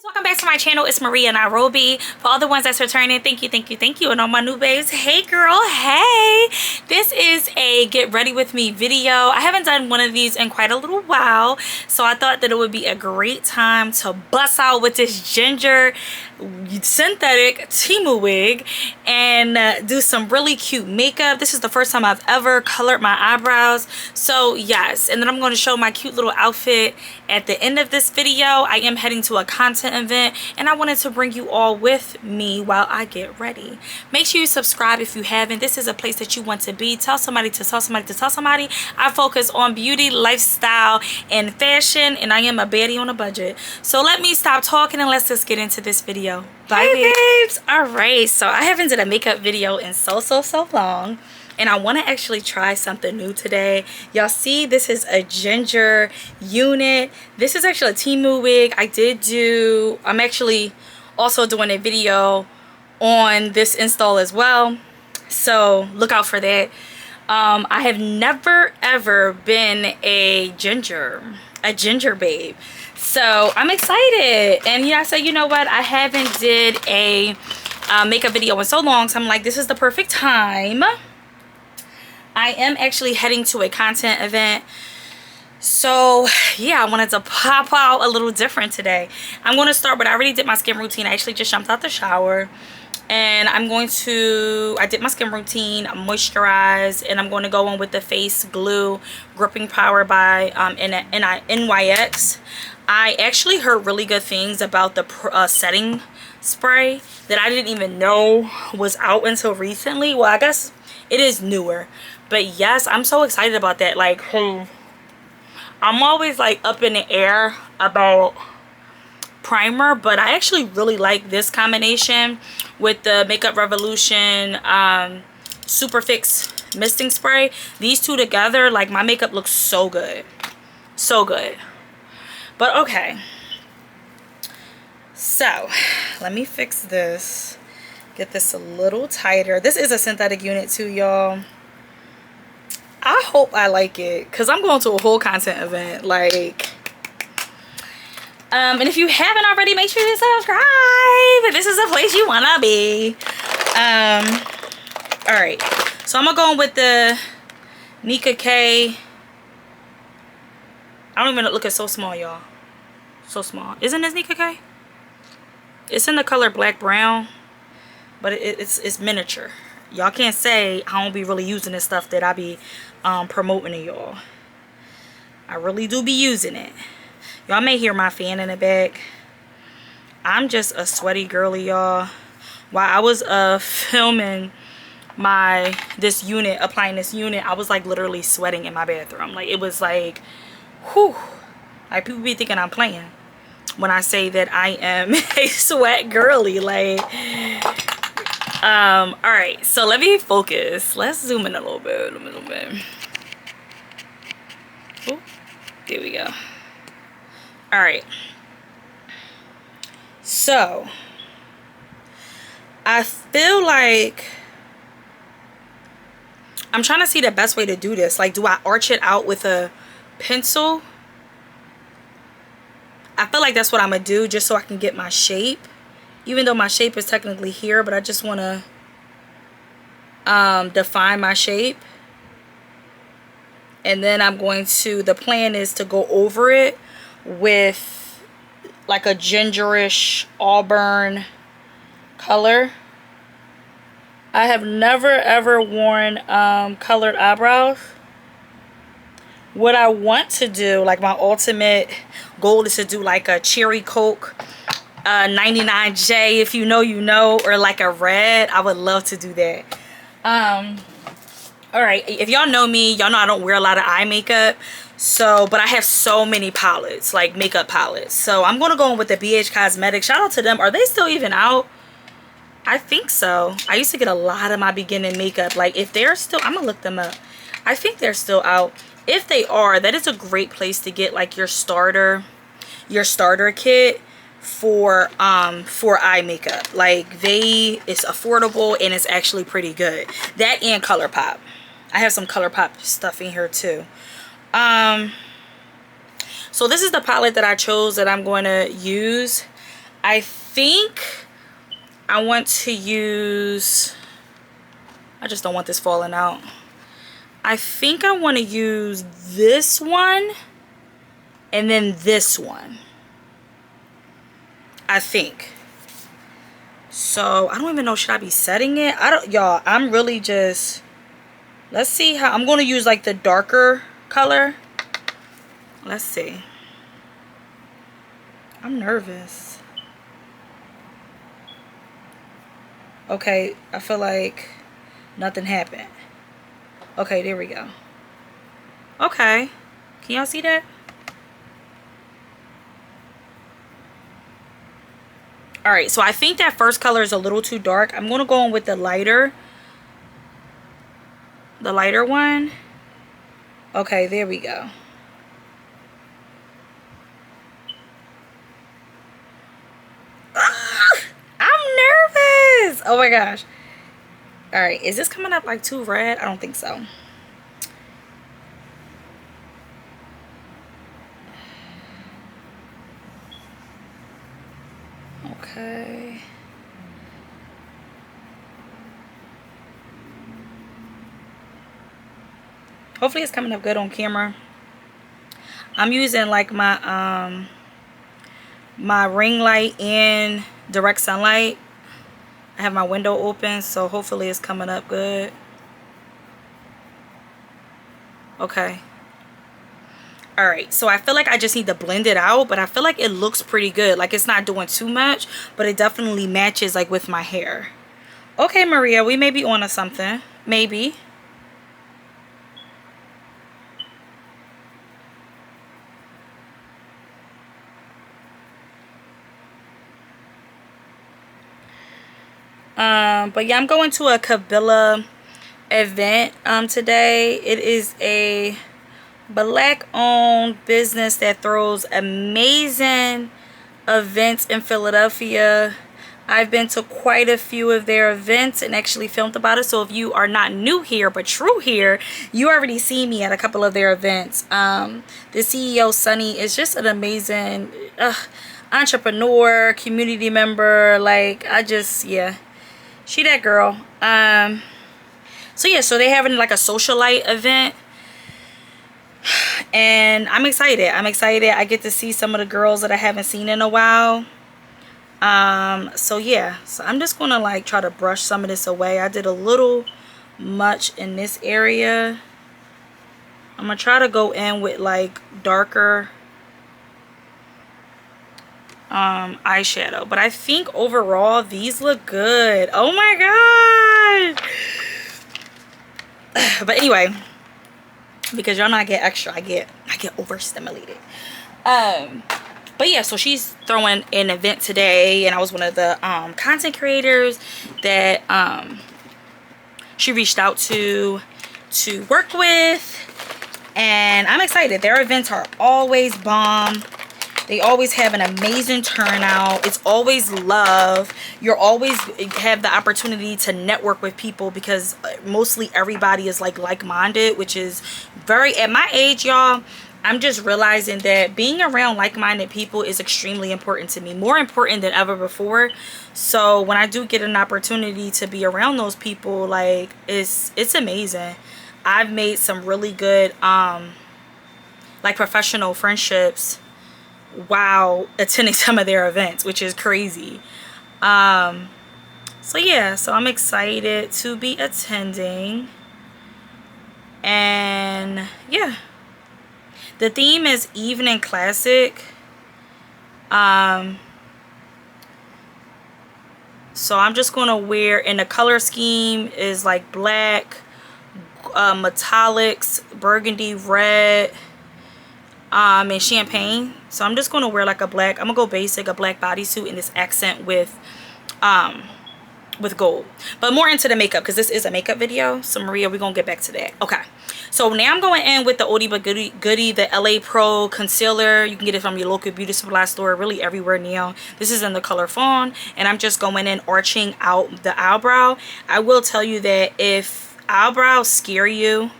Welcome back to my channel. It's Maria Nairobi. For all the ones that's returning, thank you. And all my new babes, hey girl, hey. This is a get ready with me video. I haven't done one of these in quite a little while, so I thought that it would be a great time to bust out with this ginger synthetic Temu wig and do some really cute makeup. This is the first time I've ever colored my eyebrows, so yes. And then I'm going to show my cute little outfit at the end of this video. I am heading to a content event and I wanted to bring you all with me while I get ready. Make sure you subscribe if you haven't. This is a place that you want to be. Tell somebody to tell somebody to tell somebody. I focus on beauty, lifestyle, and fashion, and I am a baddie on a budget. So let me stop talking and let's just get into this video. Bye, hey babes. All right, so I haven't did a makeup video in so long, and I want to actually try something new today. Y'all see, this is a ginger unit. This is actually a Temu wig. I'm actually also doing a video on this install as well, so look out for that. I have never ever been a ginger babe, so I'm excited. And yeah, so you know what, I haven't did a makeup video in so long, so I'm like, this is the perfect time. I am actually heading to a content event, so yeah, I wanted to pop out a little different today. I'm going to start with, I already did my skin routine. I actually just jumped out the shower, and I did my skin routine, moisturized, and I'm going to go in with the face glue gripping power by NYX. I actually heard really good things about the setting spray that I didn't even know was out until recently. Well, I guess it is newer, but yes, I'm so excited about that. Like, I'm always like up in the air about primer, but I actually really like this combination with the Makeup Revolution Super Fix misting spray. These two together, like, my makeup looks so good, so good. But okay, so let me fix this, get this a little tighter. This is a synthetic unit too, y'all. I hope I like it, because I'm going to a whole content event, like, and if you haven't already, make sure you subscribe. This is the place you want to be. All right, so I'm going to go in with the Nika K. I don't even look, it's so small, y'all. So small. Isn't this Nika K? It's in the color black brown, but it's miniature. Y'all can't say I don't be really using this stuff that I be promoting to y'all. I really do be using it. Y'all may hear my fan in the back. I'm just a sweaty girly, y'all. While I was filming applying this unit, I was like literally sweating in my bathroom. Like, it was like, whew. Like, people be thinking I'm playing when I say that I am a sweat girly. Like, all right, so let me focus. Let's zoom in a little bit. Ooh, there we go. All right, so I feel like I'm trying to see the best way to do this. Like, do I arch it out with a pencil? I feel like that's what I'm gonna do, just so I can get my shape, even though my shape is technically here, but I just want to define my shape. And then I'm going to, the plan is to go over it with like a gingerish auburn color. I have never ever worn colored eyebrows. What I want to do, like my ultimate goal, is to do like a cherry coke 99J, if you know you know, or like a red. I would love to do that. All right, if y'all know me, y'all know I don't wear a lot of eye makeup, so, but I have so many palettes, like makeup palettes. So I'm gonna go in with the BH Cosmetics. Shout out to them. Are they still even out? I think so. I used to get a lot of my beginning makeup. Like, if they're still, I'm gonna look them up. I think they're still out. If they are, that is a great place to get like your starter kit for eye makeup. Like, it's affordable and it's actually pretty good. That and ColourPop. I have some ColourPop stuff in here too. So this is the palette that I chose that I'm going to use. I think I want to use, I just don't want this falling out. I think I want to use this one and then this one. I think. So I don't even know, should I be setting it? I don't, y'all, I'm really just, let's see how, I'm going to use like the darker color. Let's see. I'm nervous. Okay, I feel like nothing happened. Okay, there we go. Okay, can y'all see that? All right, so I think that first color is a little too dark. I'm gonna go in with the lighter one. Okay, there we go. Oh my gosh. All right, is this coming up like too red? I don't think so. Okay. Hopefully it's coming up good on camera. I'm using like my my ring light in direct sunlight. I have my window open, so hopefully it's coming up good. Okay. All right, so I feel like I just need to blend it out, but I feel like it looks pretty good. Like it's not doing too much, but it definitely matches like with my hair. Okay, Maria, we may be on to something. Maybe. But yeah, I'm going to a Kabila event today. It is a black owned business that throws amazing events in Philadelphia. I've been to quite a few of their events and actually filmed about it. So if you are not new here but true here, you already see me at a couple of their events. The CEO Sunny is just an amazing entrepreneur, community member. Like I just, yeah, she that girl. So yeah, so they're having like a socialite event. And I'm excited. I get to see some of the girls that I haven't seen in a while. So yeah, so I'm just gonna like try to brush some of this away. I did a little much in this area. I'm gonna try to go in with like darker eyeshadow, but I think overall these look good. Oh my god. But anyway, because y'all know I get extra, I get overstimulated. But yeah, so she's throwing an event today, and I was one of the content creators that she reached out to work with, and I'm excited. Their events are always bomb. They always have an amazing turnout. It's always love. You're always have the opportunity to network with people because mostly everybody is like-minded, which is very, at my age, y'all, I'm just realizing that being around like-minded people is extremely important to me. More important than ever before. So when I do get an opportunity to be around those people, like it's amazing. I've made some really good like professional friendships while attending some of their events, which is crazy. So yeah, so I'm excited to be attending. And yeah, the theme is evening classic. So I'm just gonna wear, and the color scheme is like black, metallics, burgundy, red, and champagne. So I'm just gonna wear like a black, I'm gonna go basic, a black bodysuit and this accent with gold. But more into the makeup because this is a makeup video. So Maria, we're gonna get back to that. Okay, so now I'm going in with the oldie but goodie, the LA Pro concealer. You can get it from your local beauty supply store, really everywhere now. This is in the color Fawn, and I'm just going in arching out the eyebrow. I will tell you that if eyebrows scare you,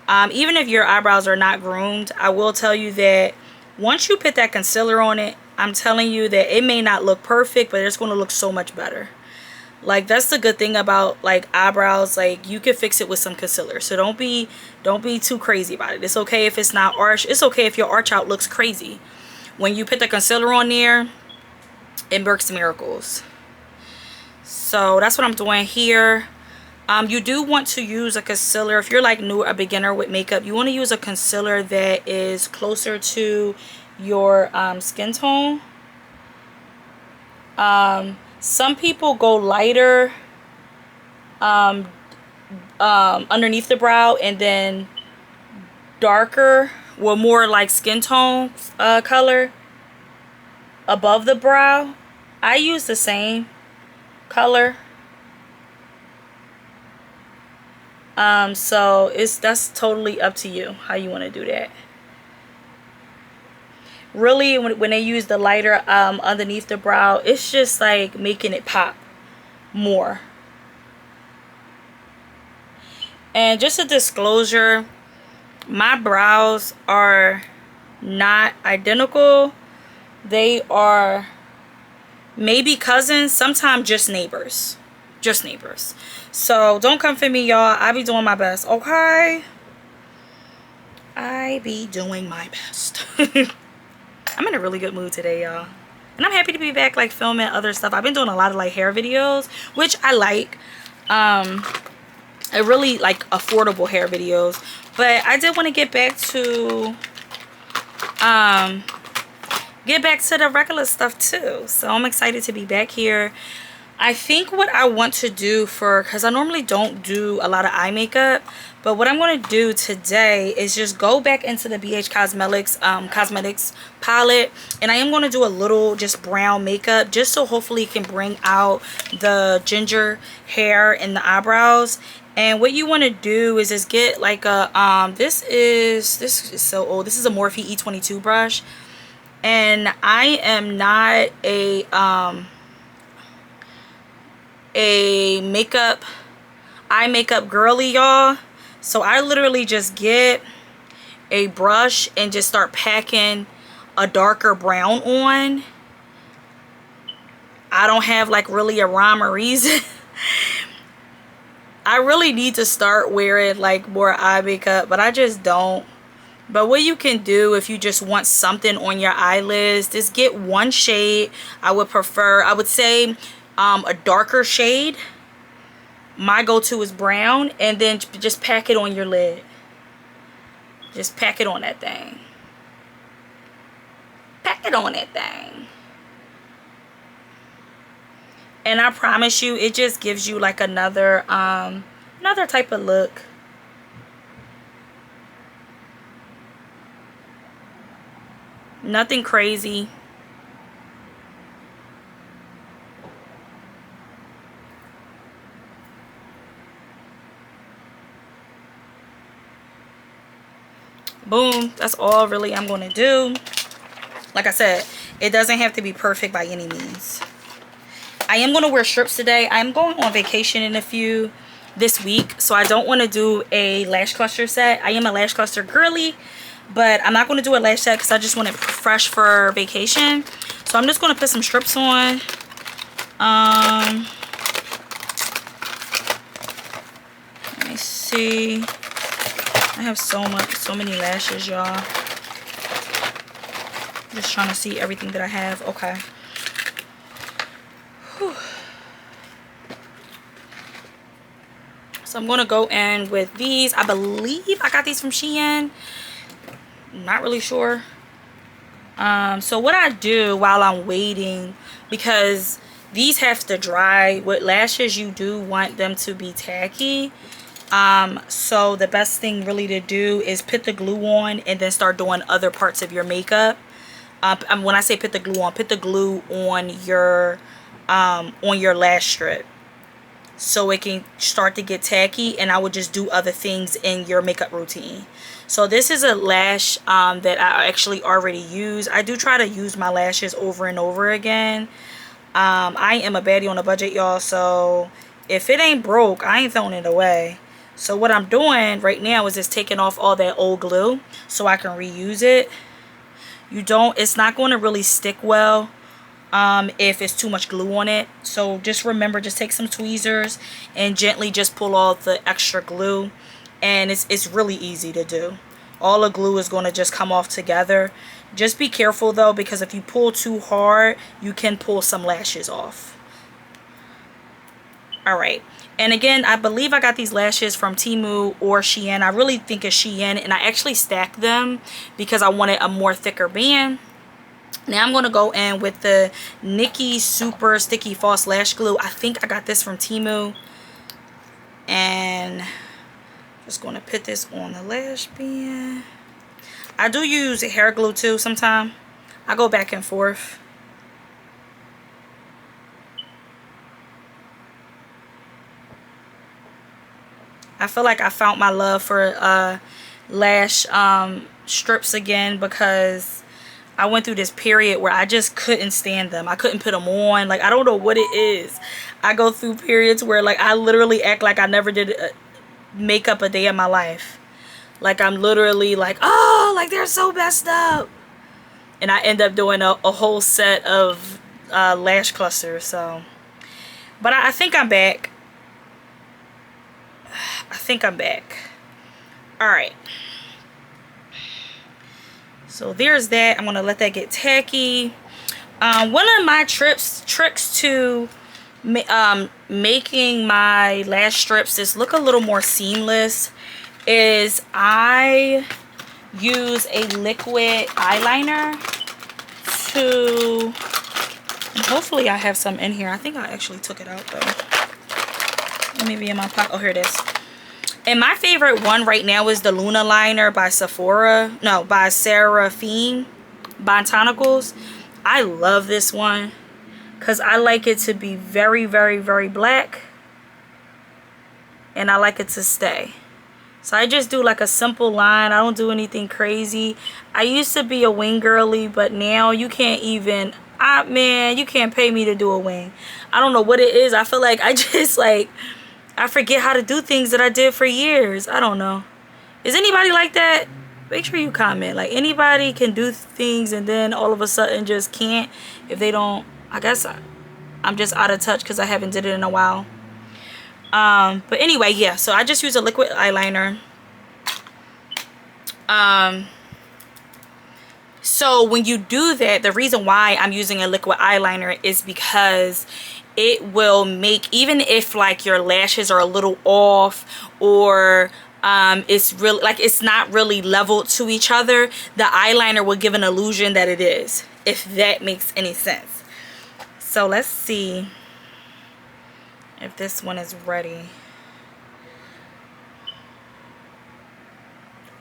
even if your eyebrows are not groomed, I will tell you that once you put that concealer on it, I'm telling you that it may not look perfect, but it's going to look so much better. Like, that's the good thing about like eyebrows. Like, you can fix it with some concealer, so don't be too crazy about it. It's okay if it's not arch. It's okay if your arch out looks crazy. When you put the concealer on there, it works miracles. So that's what I'm doing here. You do want to use a concealer if you're like a beginner with makeup. You want to use a concealer that is closer to your skin tone. Some people go lighter underneath the brow and then darker, well, more like skin tone color above the brow. I use the same color. So that's totally up to you how you want to do that. Really, when they use the lighter underneath the brow, it's just like making it pop more. And just a disclosure, my brows are not identical. They are maybe cousins, sometimes just neighbors. Just neighbors. So don't come for me, y'all. I be doing my best, okay? I be doing my best. I'm in a really good mood today, y'all. And I'm happy to be back, like, filming other stuff. I've been doing a lot of, like, hair videos, which I like. I really like affordable hair videos. But I did want to get back to the regular stuff, too. So I'm excited to be back here. I think what I want to do because I normally don't do a lot of eye makeup, but what I'm going to do today is just go back into the BH Cosmetics palette, and I am going to do a little just brown makeup just so hopefully it can bring out the ginger hair and the eyebrows. And what you want to do is just get like a this is so old. This is a Morphe E22 brush, and I am not a eye makeup girly, y'all. So I literally just get a brush and just start packing a darker brown on. I don't have like really a rhyme or reason. I really need to start wearing like more eye makeup, but I just don't. But what you can do if you just want something on your eyelids, just get one shade. I would say a darker shade. My go-to is brown, and then just pack it on your lid. Just pack it on that thing. Pack it on that thing. And I promise you, it just gives you like another type of look. Nothing crazy. Boom. That's all really I'm going to do. Like I said, it doesn't have to be perfect by any means. I am going to wear strips today. I'm going on vacation in this week, so I don't want to do a lash cluster set. I am a lash cluster girly, but I'm not going to do a lash set because I just want it fresh for vacation. So I'm just going to put some strips on. Let me see. I have so many lashes, y'all. Just trying to see everything that I have. Okay. Whew. So I'm going to go in with these. I believe I got these from Shein. Not really sure. So what I do while I'm waiting, because these have to dry. With lashes, you do want them to be tacky. So the best thing really to do is put the glue on and then start doing other parts of your makeup. When I say put the glue on your lash strip, so it can start to get tacky, and I would just do other things in your makeup routine. So this is a lash that I actually already use. I do try to use my lashes over and over again. I am a baddie on a budget, y'all, so if it ain't broke, I ain't throwing it away. So what I'm doing right now is just taking off all that old glue so I can reuse it. it's not going to really stick well if it's too much glue on it. So just remember, just take some tweezers and gently just pull off the extra glue, and it's really easy to do. All the glue is going to just come off together. Just be careful though, because if you pull too hard, you can pull some lashes off. Alright, and again, I believe I got these lashes from Temu or Shein. I really think it's Shein, and I actually stacked them because I wanted a more thicker band. Now I'm going to go in with the Nikki Super Sticky False Lash Glue. I think I got this from Temu. And just going to put this on the lash band. I do use hair glue too sometimes. I go back and forth. I feel like I found my love for lash strips again, because I went through this period where I just couldn't stand them. I couldn't put them on. Like, I don't know what it is. I go through periods where, like, I literally act like I never did makeup a day in my life. Like, I'm literally like, oh, like, they're so messed up. And I end up doing a whole set of lash clusters. So, but I think I'm back. I think I'm back. Alright. So there's that. I'm going to let that get tacky. One of my tricks to making my lash strips just look a little more seamless is I use a liquid eyeliner to, and hopefully I have some in here. I think I actually took it out though. Maybe in my pocket. Oh, here it is. And my favorite one right now is the Luna Liner by by Seraphine Botanicals. I love this one because I like it to be very, very, very black, and I like it to stay. So I just do like a simple line. I don't do anything crazy. I used to be a wing girly, but now you can't even, man, you can't pay me to do a wing. I don't know what it is. I feel like I just like, I forget how to do things that I did for years. I don't know. Is anybody like that? Make sure you comment. Like, anybody can do things and then all of a sudden just can't if they don't. I guess I'm just out of touch because I haven't did it in a while. But anyway, yeah. So I just use a liquid eyeliner. So when you do that, the reason why I'm using a liquid eyeliner is because it will make, even if like your lashes are a little off, or it's really like it's not really leveled to each other, the eyeliner will give an illusion that it is, if that makes any sense. So let's see if this one is ready.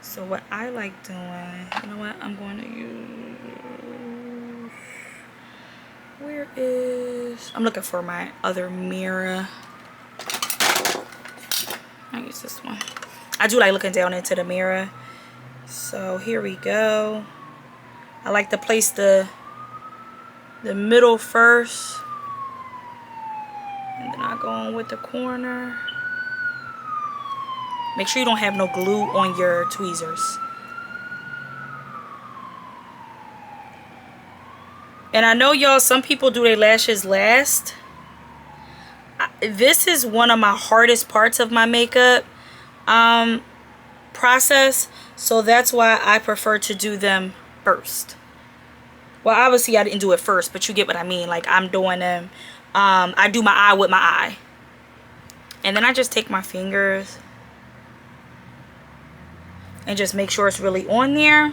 So what I like doing, you know what, I'm going to use, where is, I'm looking for my other mirror. I use this one. I do like looking down into the mirror. So here we go. I like to place the middle first, and then I go on with the corner. Make sure you don't have no glue on your tweezers. And I know, y'all, some people do their lashes last. This is one of my hardest parts of my makeup process. So that's why I prefer to do them first. Well, obviously I didn't do it first, but you get what I mean. Like, I'm doing them. I do my eye with my eye. And then I just take my fingers and just make sure it's really on there.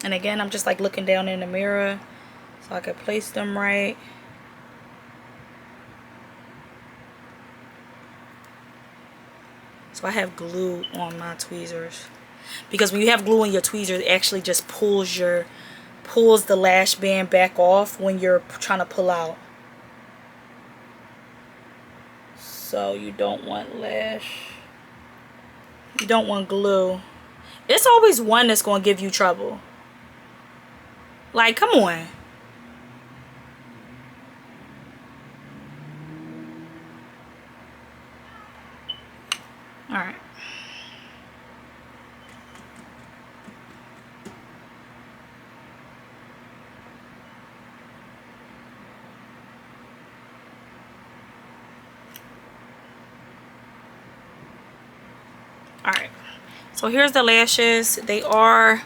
And again, I'm just like looking down in the mirror so I can place them right. So I have glue on my tweezers, because when you have glue on your tweezers, it actually just pulls the lash band back off when you're trying to pull out. So you don't want you don't want glue. It's always one that's going to give you trouble. Like, come on. All right, so here's the lashes. They are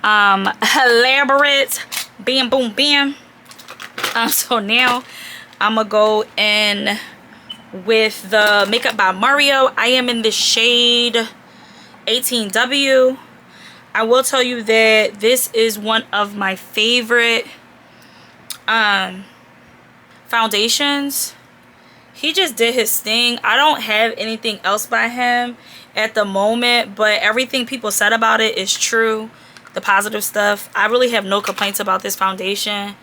elaborate. Bam, boom, bam. So now I'm gonna go in with the Makeup by Mario. I am in the shade 18W. I will tell you that this is one of my favorite foundations. He just did his thing. I don't have anything else by him at the moment, but everything people said about it is true. The positive stuff. I really have no complaints about this foundation.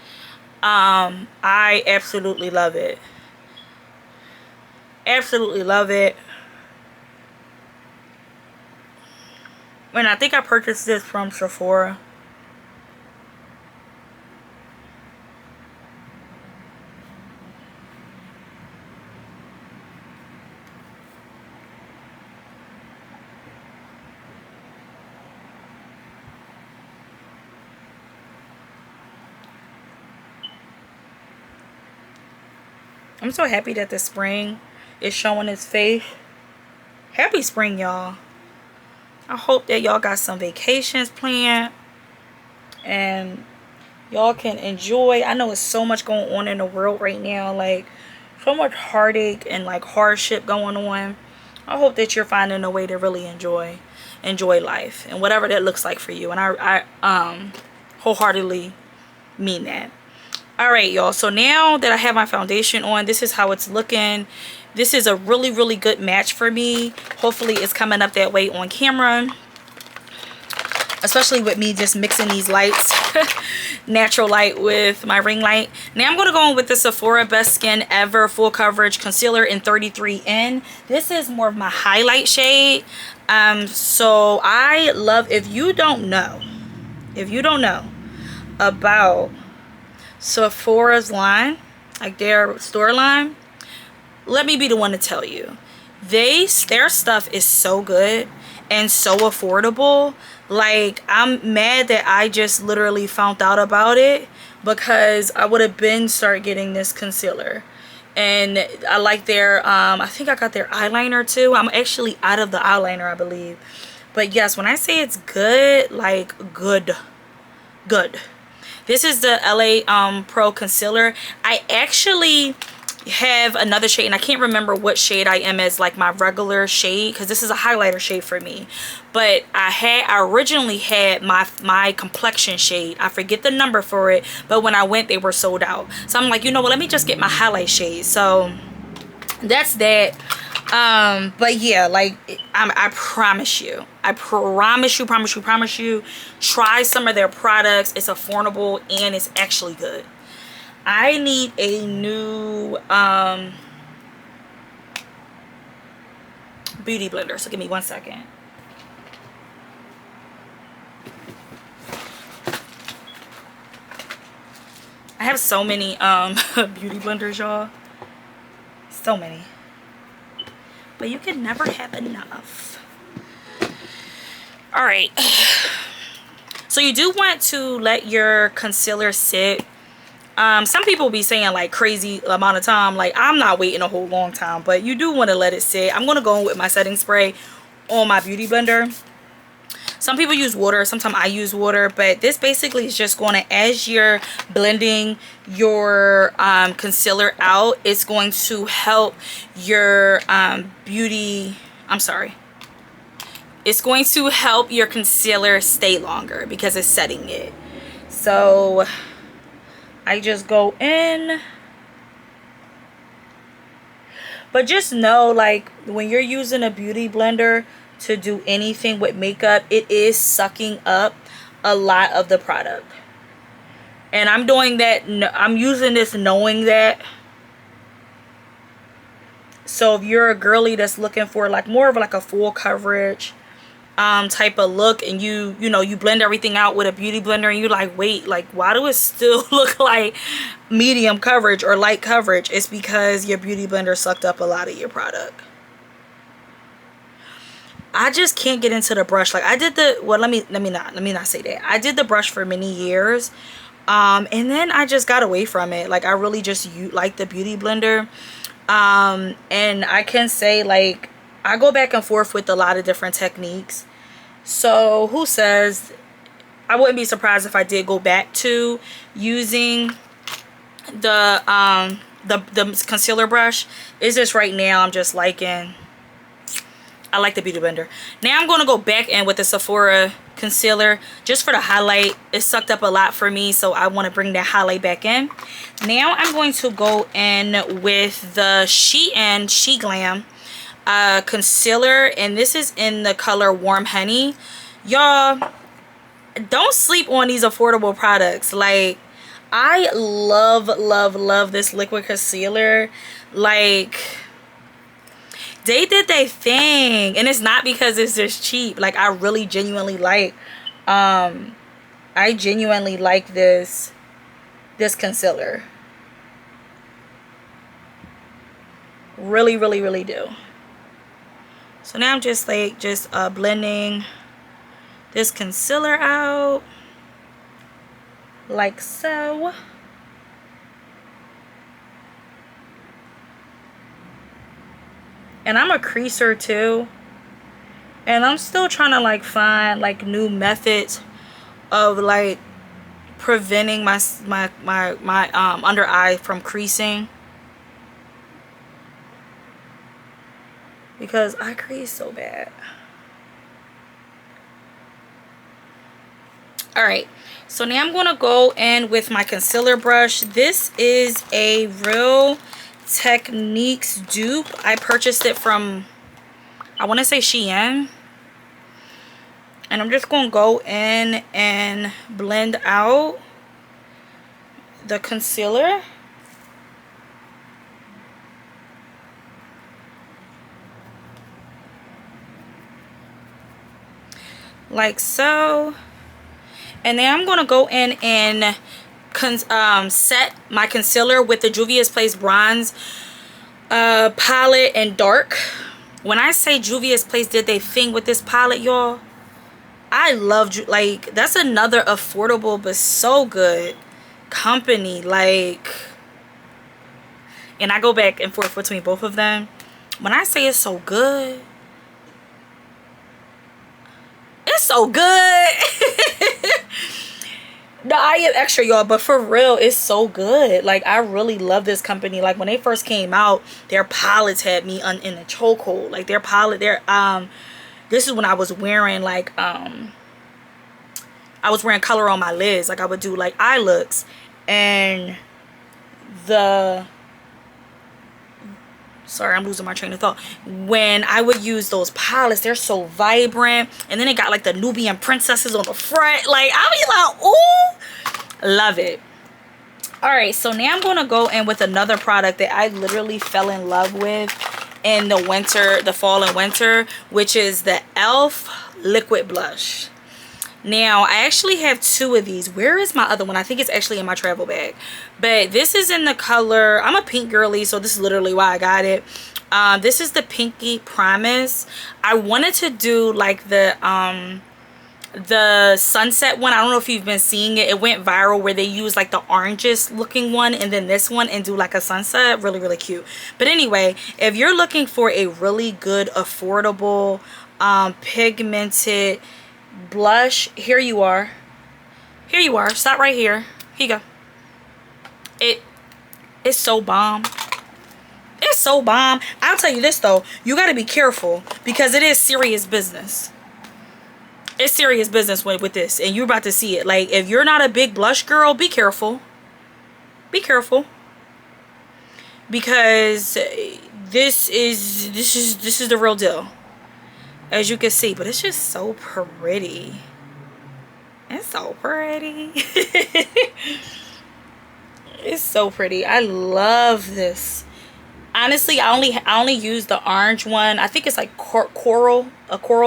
I absolutely love it. Absolutely love it. And I think I purchased this from Sephora. I'm so happy that the spring is showing its face. Happy spring, y'all. I hope that y'all got some vacations planned and y'all can enjoy. I know it's so much going on in the world right now, like so much heartache and like hardship going on. I hope that you're finding a way to really enjoy life and whatever that looks like for you. And I wholeheartedly mean that. All right, y'all, so now that I have my foundation on, this is how it's looking. This is a really, really good match for me. Hopefully it's coming up that way on camera, especially with me just mixing these lights. Natural light with my ring light. Now I'm going to go in with the Sephora Best Skin Ever Full Coverage Concealer in 33N. This is more of my highlight shade. So I love, if you don't know about Sephora's line, like their store line, let me be the one to tell you, their stuff is so good and so affordable. Like, I'm mad that I just literally found out about it, because I would have been start getting this concealer. And I like their I think I got their eyeliner too. I'm actually out of the eyeliner, I believe. But yes, when I say it's good, like good. This is the LA Pro Concealer. I actually have another shade, and I can't remember what shade I am as like my regular shade, because this is a highlighter shade for me. But I originally had my complexion shade. I forget the number for it, but when I went, they were sold out. So I'm like, you know what, let me just get my highlight shade. So that's that. But yeah, like I promise you, try some of their products. It's affordable and it's actually good. I need a new beauty blender, so give me 1 second. I have so many beauty blenders, y'all. So many. But you can never have enough. All right. So you do want to let your concealer sit. Some people be saying like crazy amount of time. Like, I'm not waiting a whole long time, but you do want to let it sit. I'm going to go in with my setting spray on my beauty blender. Some people use water, sometimes I use water, but this basically is just going to, as you're blending your concealer out, it's going to help your it's going to help your concealer stay longer because it's setting it. So I just go in. But just know, like, when you're using a beauty blender to do anything with makeup, it is sucking up a lot of the product. And I'm doing that, I'm using this knowing that. So if you're a girly that's looking for like more of like a full coverage type of look, and you know you blend everything out with a beauty blender, and you're like, wait, like, why do it still look like medium coverage or light coverage? It's because your beauty blender sucked up a lot of your product. I just can't get into the brush. Like, I did the, well, let me not say that. I did the brush for many years, and then I just got away from it. Like, I really just like the beauty blender, and I can say, like, I go back and forth with a lot of different techniques. So who says, I wouldn't be surprised if I did go back to using the concealer brush. It's just right now I'm just liking, I like the Beauty Blender. Now I'm going to go back in with the Sephora concealer just for the highlight. It sucked up a lot for me, so I want to bring that highlight back in. Now I'm going to go in with the shein She Glam concealer, and this is in the color Warm Honey. Y'all, don't sleep on these affordable products. Like, I love this liquid concealer. Like, they did their thing, and it's not because it's just cheap. Like, I really genuinely like this concealer. Really do. So now I'm just like blending this concealer out like so. And I'm a creaser too, and I'm still trying to like find like new methods of like preventing my under eye from creasing, because I crease so bad. All right, so now I'm gonna go in with my concealer brush. This is a Real Techniques dupe. I purchased it from, I want to say, Shein. And I'm just going to go in and blend out the concealer. Like so. And then I'm going to go in and set my concealer with the Juvia's Place Bronze palette and dark. When I say Juvia's Place did they thing with this palette, y'all, I love, like, that's another affordable but so good company. Like, and I go back and forth between both of them. When I say it's so good, it's so good. No, I am extra, y'all, but for real, it's so good. Like, I really love this company. Like, when they first came out, their palettes had me in the chokehold. Like, their palette, this is when I was wearing, like, I was wearing color on my lids. Like, I would do, like, eye looks. And sorry, I'm losing my train of thought. When I would use those palettes, they're so vibrant. And then it got like the Nubian princesses on the front. Like, I be like, ooh, love it. All right, so now I'm going to go in with another product that I literally fell in love with in the winter, the fall and winter, which is the e.l.f. liquid blush. Now, I actually have two of these. Where is my other one? I think it's actually in my travel bag. But this is in the color, I'm a pink girly, so this is literally why I got it. This is the Pinky Promise. I wanted to do like the sunset one. I don't know if you've been seeing it. It went viral where they use like the orangest looking one and then this one and do like a sunset. Really cute. But anyway, if you're looking for a really good, affordable, pigmented blush, here you are. Stop right here. Here you go. It's so bomb. It's so bomb. I'll tell you this though, you got to be careful because it is serious business. It's serious business with this, and you're about to see it. Like, if you're not a big blush girl, be careful. Be careful, because this is the real deal, as you can see. But it's just so pretty. It's so pretty. It's so pretty. I love this. Honestly, I only use the orange one. I think it's like coral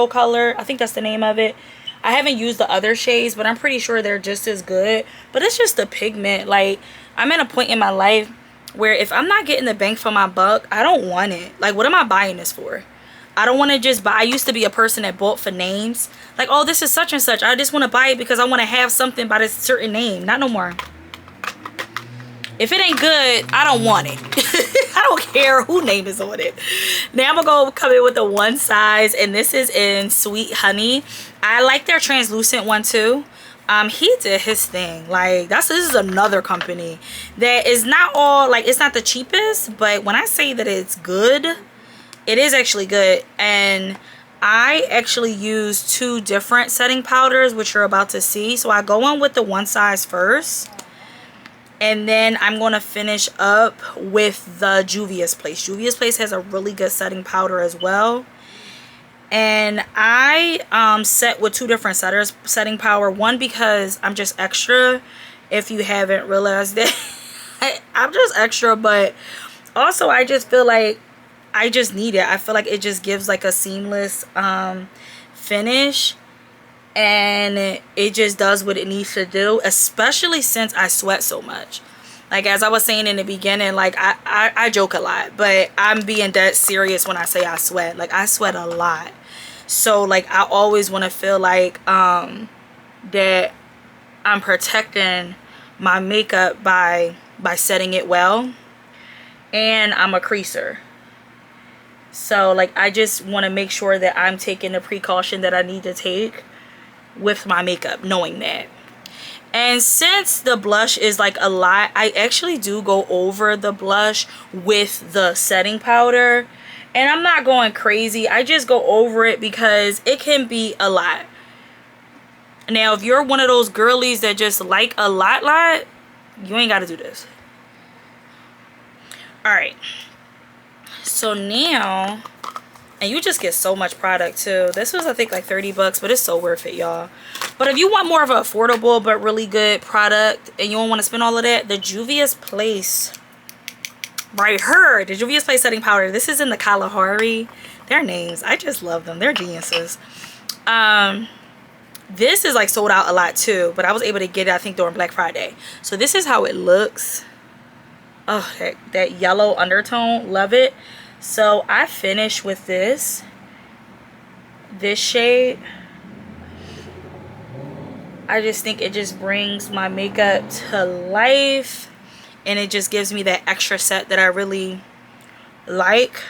color. I think that's the name of it. I haven't used the other shades, but I'm pretty sure they're just as good. But it's just the pigment. Like, I'm at a point in my life where if I'm not getting the bang for my buck, I don't want it. Like, what am I buying this for? I don't want to just buy. I used to be a person that bought for names. Like, oh, this is such and such. I just want to buy it because I want to have something by this certain name. Not no more. If it ain't good, I don't want it. I don't care who name is on it. Now I'm gonna come in with the one size, and this is in Sweet Honey. I like their translucent one too. He did his thing. Like, this is another company that is not all, like, it's not the cheapest, but when I say that it's good, it is actually good. And I actually use 2 different setting powders, which you're about to see. So I go in with the one size first, and then I'm going to finish up with the Juvia's Place. Juvia's Place has a really good setting powder as well. And I set with 2 different setting power. One, because I'm just extra, if you haven't realized that. I'm just extra, but also I just feel like I just need it. I feel like it just gives like a seamless finish, and it just does what it needs to do, especially since I sweat so much. Like, as I was saying in the beginning, like, I joke a lot, but I'm being dead serious when I say I sweat. Like, I sweat a lot. So, like, I always want to feel like that I'm protecting my makeup by setting it well. And I'm a creaser. So, like, I just want to make sure that I'm taking the precaution that I need to take with my makeup, knowing that. And since the blush is like a lot, I actually do go over the blush with the setting powder. And I'm not going crazy. I just go over it because it can be a lot. Now, if you're one of those girlies that just like a lot, you ain't got to do this. Alright. So now, and you just get so much product too. This was, I think, like 30 bucks, but it's so worth it, y'all. But if you want more of an affordable but really good product and you don't want to spend all of that, the Juvia's Place right here, the Juvia's Place setting powder. This is in the Kalahari. Their names, I just love them. They're geniuses. This is like sold out a lot too, but I was able to get it, I think, during Black Friday. So this is how it looks. Oh, that yellow undertone, love it. So I finished with this shade. I just think it just brings my makeup to life. And it just gives me that extra set that I really like.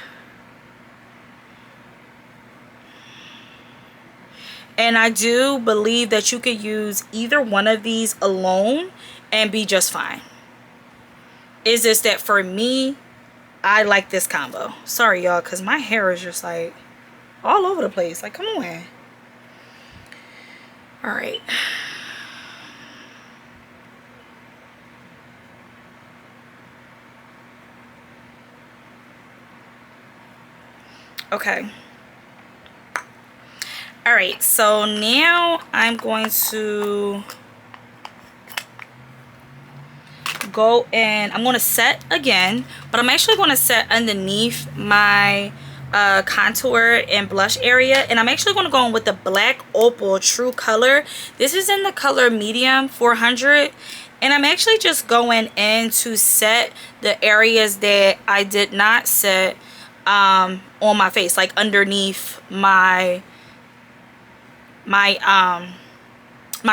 And I do believe that you could use either one of these alone and be just fine. It's just that for me, I like this combo. Sorry, y'all, because my hair is just like all over the place. Like, come on. All right. Okay. All right, so now I'm going to go and I'm going to set again, but I'm actually going to set underneath my contour and blush area, and I'm actually going to go in with the Black Opal True Color. This is in the color medium 400, and I'm actually just going in to set the areas that I did not set on my face, like underneath my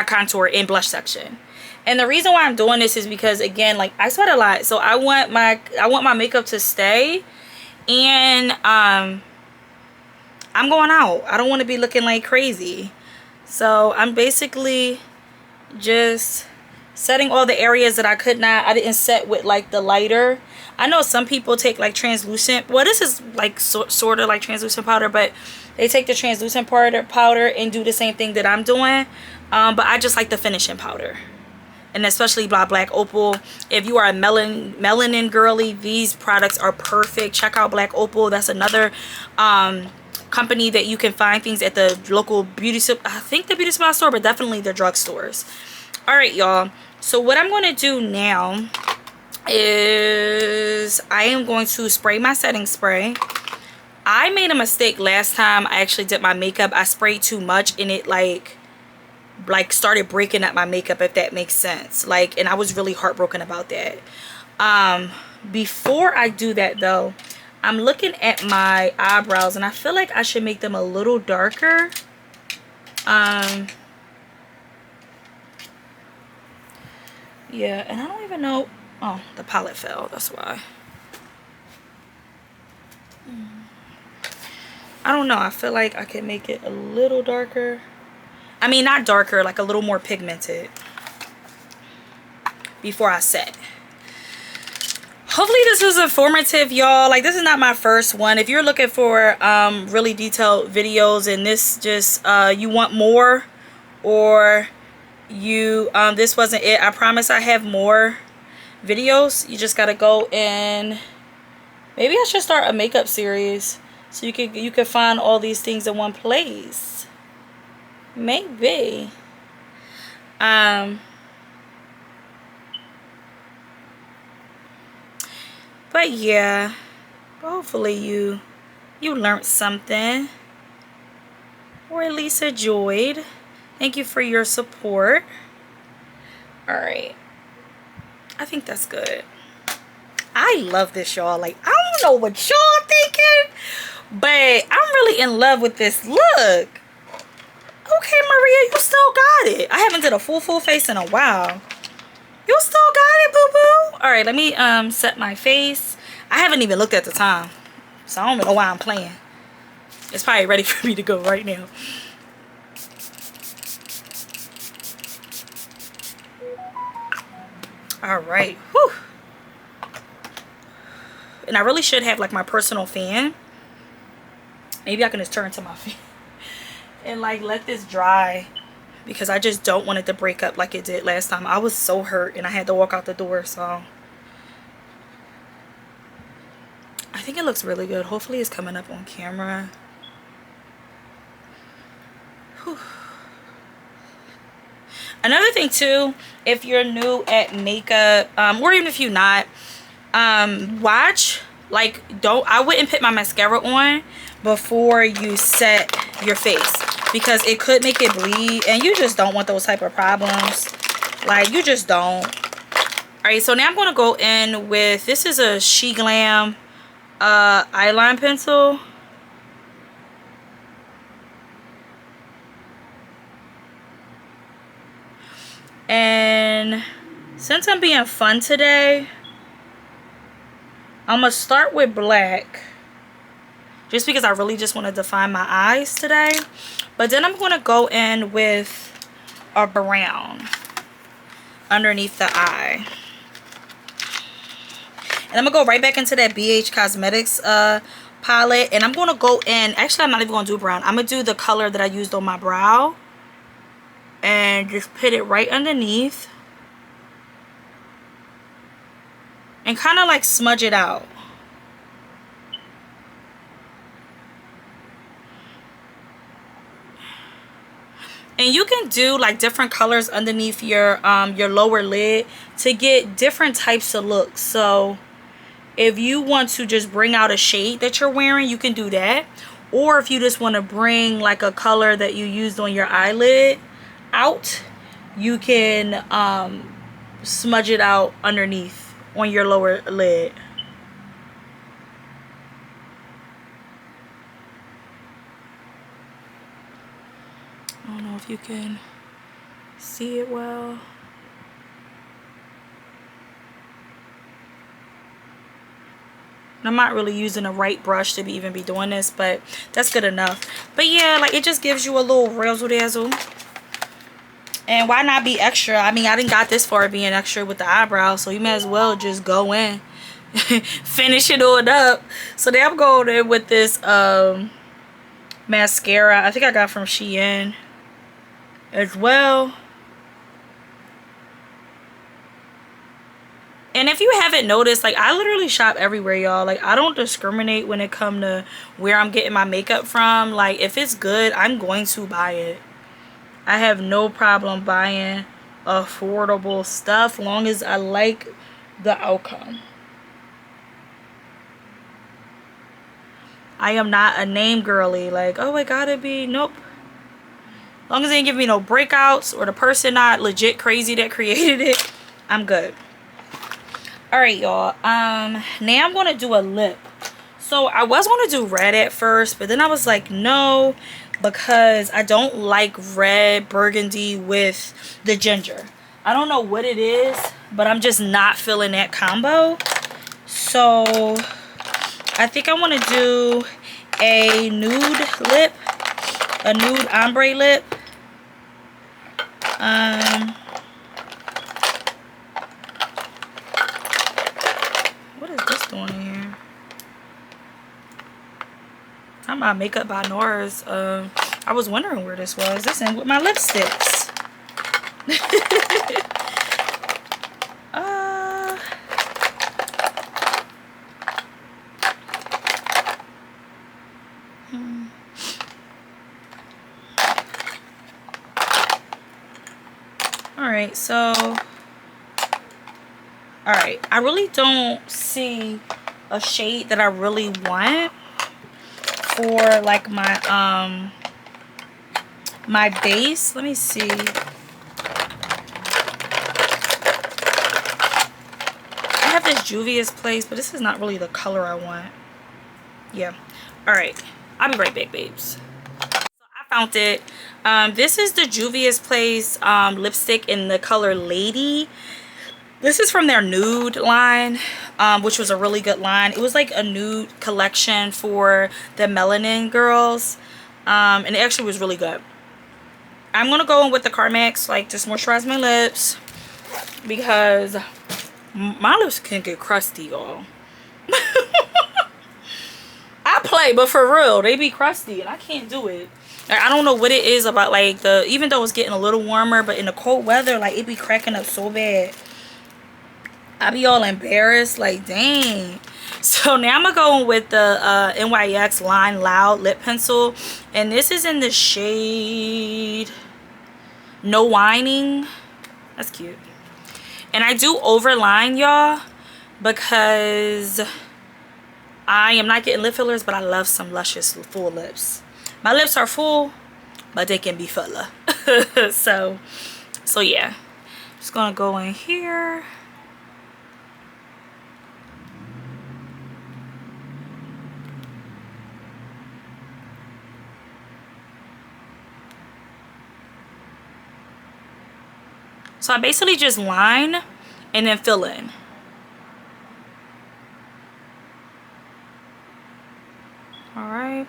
contour and blush section. And the reason why I'm doing this is because, again, like, I sweat a lot, so I want my makeup to stay, and I'm going out. I don't want to be looking like crazy. So I'm basically just setting all the areas that I didn't set with like the lighter. I know some people take like translucent, well, this is like sort of like translucent powder, but they take the translucent powder and do the same thing that I'm doing, but I just like the finishing powder. And especially Black Opal. If you are a melanin girly, these products are perfect. Check out Black Opal. That's another company that you can find things at the local beauty, I think the beauty supply store, but definitely the drugstores. All right, y'all. So what I'm going to do now is I am going to spray my setting spray. I made a mistake last time I actually did my makeup. I sprayed too much and it like started breaking up my makeup, if that makes sense. Like, and I was really heartbroken about that. Before I do that though, I'm looking at my eyebrows and I feel like I should make them a little darker. Yeah, and I don't even know. Oh, the palette fell, that's why. I don't know, I feel like I could make it a little darker. I mean, not darker, like a little more pigmented before I set. Hopefully this was informative, y'all. Like, this is not my first one. If you're looking for really detailed videos and this just you want more, or you this wasn't it, I promise I have more videos. You just gotta go and maybe I should start a makeup series so you can find all these things in one place. Maybe. But yeah, hopefully you learned something, or at least enjoyed. Thank you for your support. All right, I think that's good. I love this, y'all. Like, I don't know what y'all thinking, but I'm really in love with this look. Okay, Maria, you still got it. I haven't did a full face in a while. You still got it, boo-boo. All right, let me set my face. I haven't even looked at the time, so I don't know why I'm playing. It's probably ready for me to go right now. All right. Whew. And I really should have like my personal fan. Maybe I can just turn to my fan and like let this dry, because I just don't want it to break up like it did last time. I was so hurt and I had to walk out the door. So I think it looks really good. Hopefully it's coming up on camera. Whew. Another thing too, if you're new at makeup, or even if you're not, watch, like, I wouldn't put my mascara on before you set your face, because it could make it bleed and you just don't want those type of problems. Like, you just don't. All right, so now I'm going to go in with, this is a She Glam eyeline pencil. And since I'm being fun today, I'm going to start with black, just because I really just want to define my eyes today. But then I'm going to go in with a brown underneath the eye. And I'm going to go right back into that BH Cosmetics palette. And I'm going to go in, actually I'm not even going to do brown. I'm going to do the color that I used on my brow. And just put it right underneath. And kind of like smudge it out. And you can do like different colors underneath your lower lid to get different types of looks. So if you want to just bring out a shade that you're wearing, you can do that. Or if you just want to bring like a color that you used on your eyelid out, you can smudge it out underneath on your lower lid. I don't know if you can see it well. I'm not really using the right brush to even be doing this, but that's good enough. But yeah, like, it just gives you a little razzle dazzle. And why not be extra? I mean, I didn't got this far being extra with the eyebrows, so you may as well just go in. Finish it on up. So then I'm going in with this mascara. I think I got from Shein as well. And if you haven't noticed, like, I literally shop everywhere, y'all. Like, I don't discriminate when it comes to where I'm getting my makeup from. Like, if it's good, I'm going to buy it. I have no problem buying affordable stuff long as I like the outcome. I am not a name girly. Like, oh, it gotta be. Nope. As long as they ain't give me no breakouts or the person not legit crazy that created it, I'm good. Alright, y'all. Now I'm going to do a lip. So I was going to do red at first, but then I was like, no, because I don't like red burgundy with the ginger. I don't know what it is, but I'm just not feeling that combo. So I think I want to do a nude lip, a nude ombre lip. What is this doing in here? I'm about Makeup by Nora's. I was wondering where this was. This in with my lipsticks. Alright, so alright, I really don't see a shade that I really want for like my my base. Let me see. I have this Juvia's Place, but this is not really the color I want. Yeah. Alright, I'll be right back, babes. I found it. This is the Juvia's Place lipstick in the color Lady. This is from their nude line, which was a really good line. It was like a nude collection for the melanin girls, and it actually was really good. I'm gonna go in with the Carmex, like, just moisturize my lips, because my lips can get crusty, y'all. I play, but for real, they be crusty and I can't do it. Like, I don't know what it is about, like, even though it's getting a little warmer, but in the cold weather, like, it be cracking up so bad. I be all embarrassed, like, dang. So now I'm gonna go with the NYX Line Loud lip pencil, and this is in the shade No Whining. That's cute. And I do overline, y'all, because I am not getting lip fillers, but I love some luscious full lips. My lips are full, but they can be fuller. so yeah, just gonna go in here. So I basically just line and then fill in. All right.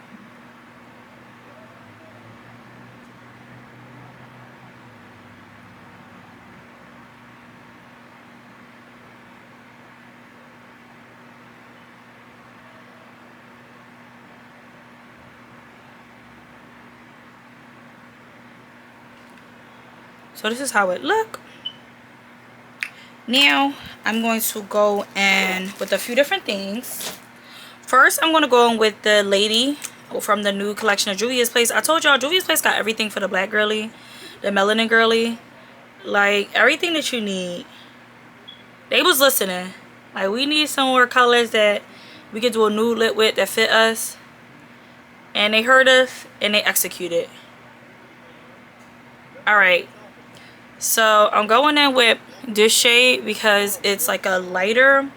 So this is how it look. Now I'm going to go in with a few different things. First, I'm going to go in with the Lady from the new collection of Juvia's Place. I told y'all Juvia's Place got everything for the black girly, the melanin girly, like everything that you need. They was listening. Like, we need some more colors that we could do a nude lip with that fit us. And they heard us and they executed. Alright. So I'm going in with this shade because it's like a lighter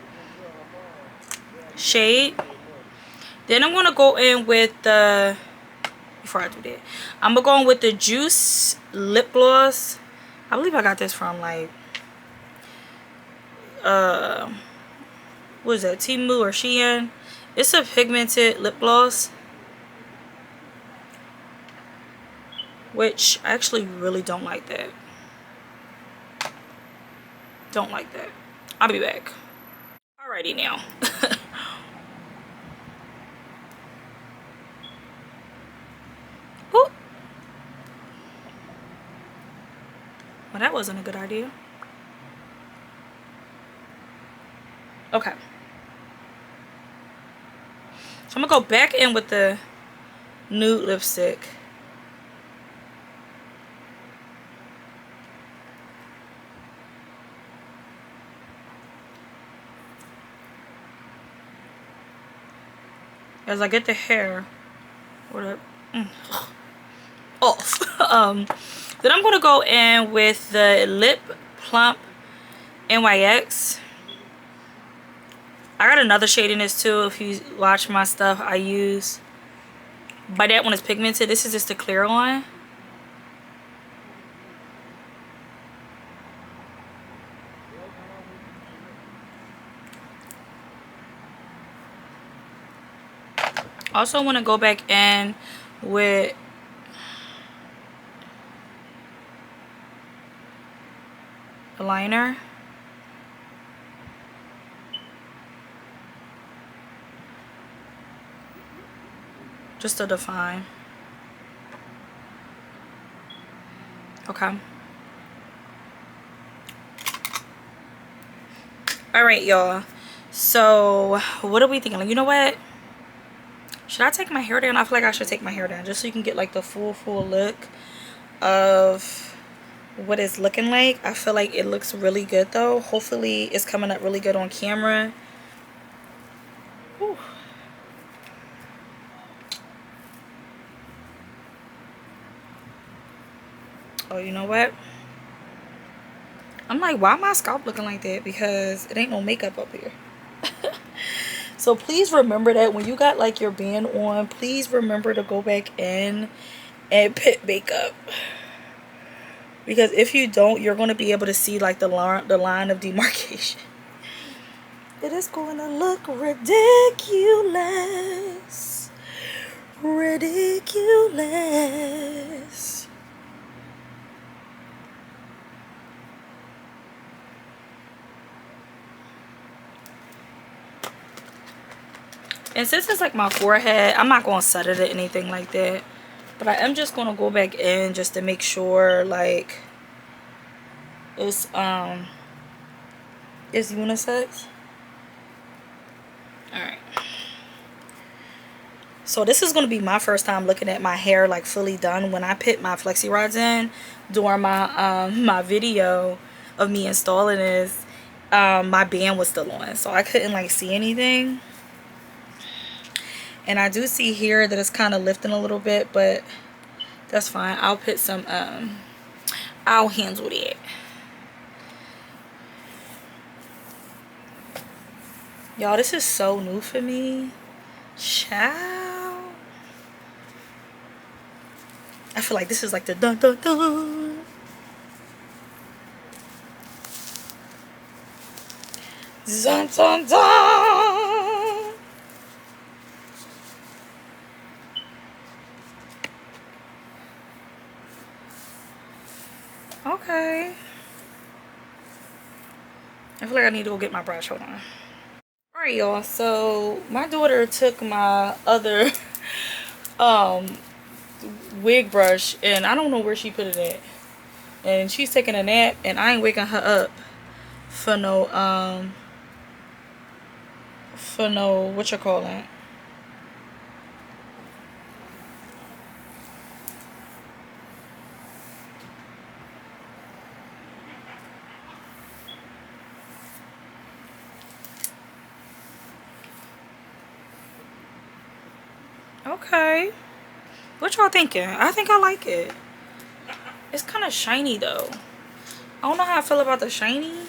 shade. Then I'm going to go in with the, before I do that, I'm going to go in with the Juice lip gloss. I believe I got this from like, what is that, Temu or Shein? It's a pigmented lip gloss, which I actually really don't like that. Don't like that. I'll be back. Alrighty now. Ooh. Well, that wasn't a good idea. Okay. So I'm gonna go back in with the nude lipstick. As I get the hair off. Then I'm gonna go in with the Lip Plump NYX. I got another shade in this too. If you watch my stuff, I use, but that one is pigmented. This is just the clear one. Also want to go back in with a liner. Just to define. Okay. All right, y'all. So what are we thinking? Like, you know what? Should I take my hair down? I feel like I should take my hair down just so you can get like the full look of what it's looking like. I feel like it looks really good though. Hopefully it's coming up really good on camera. Whew. Oh, you know what? I'm like, why my scalp looking like that? Because it ain't no makeup up here. So please remember that when you got like your band on, please remember to go back in and put makeup. Because if you don't, you're going to be able to see like the line of demarcation. It is going to look ridiculous. Ridiculous. And since it's like my forehead, I'm not going to set it or anything like that. But I am just going to go back in just to make sure like it's unisex. Alright. So this is going to be my first time looking at my hair like fully done. When I put my flexi rods in during my my video of me installing this, my band was still on. So I couldn't like see anything. And I do see here that it's kind of lifting a little bit, but that's fine. I'll put some, I'll handle it. Y'all, this is so new for me. Child. I feel like this is like the dun dun dun. Dun dun dun. Okay. I feel like I need to go get my brush. Hold on. Alright, y'all. So my daughter took my other wig brush and I don't know where she put it at. And she's taking a nap and I ain't waking her up for no what you call it. Okay. What y'all thinking? I think I like it. It's kind of shiny though. I don't know how I feel about the shininess.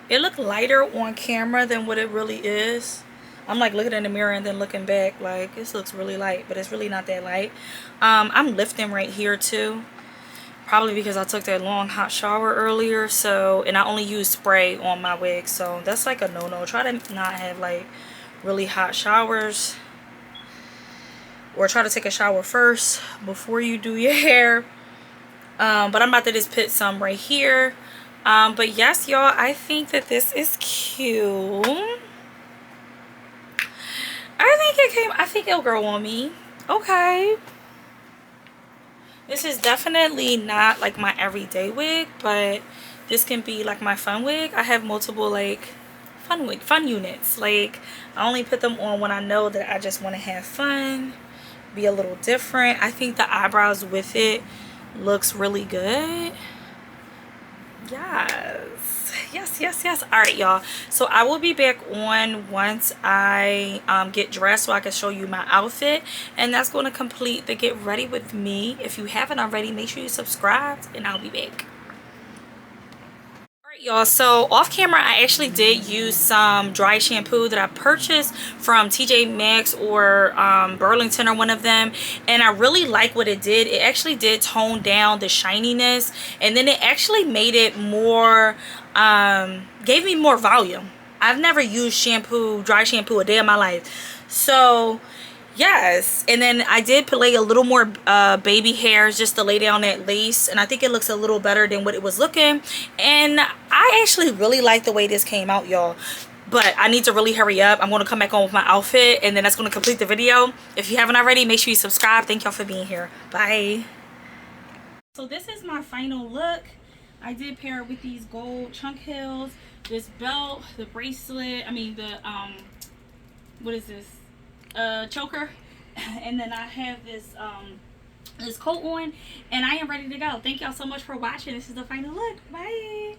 It looked lighter on camera than what it really is. I'm like looking in the mirror and then looking back like this looks really light, but it's really not that light. I'm lifting right here too, probably because I took that long hot shower earlier. So, and I only use spray on my wig, so that's like a no-no. Try to not have like really hot showers, or try to take a shower first before you do your hair. But I'm about to just put some right here. But yes, y'all, I think that this is cute. I think it'll grow on me. Okay. This is definitely not like my everyday wig, but this can be like my fun wig. I have multiple like fun units. Like I only put them on when I know that I just want to have fun be a little different. I think the eyebrows with it looks really good. Yes. All right, y'all, so I will be back on once I get dressed so I can show you my outfit, and that's going to complete the get ready with me. If you haven't already, make sure you subscribe, and I'll be back. Alright, y'all, so off camera I actually did use some dry shampoo that I purchased from TJ Maxx or Burlington or one of them, and I really like what it did. It actually did tone down the shininess, and then it actually made it more gave me more volume. I've never used dry shampoo a day in my life, so yes. And then I did lay a little more baby hairs just to lay down that lace, and I think it looks a little better than what it was looking, and I actually really like the way this came out, y'all. But I need to really hurry up. I'm going to come back on with my outfit, and then that's going to complete the video. If you haven't already, make sure you subscribe. Thank y'all for being here. Bye. So this is my final look. I did pair it with these gold chunk heels, this belt, the bracelet, I mean the what is this, choker, and then I have this this coat on, and I am ready to go. Thank y'all so much for watching. This is the final look. Bye.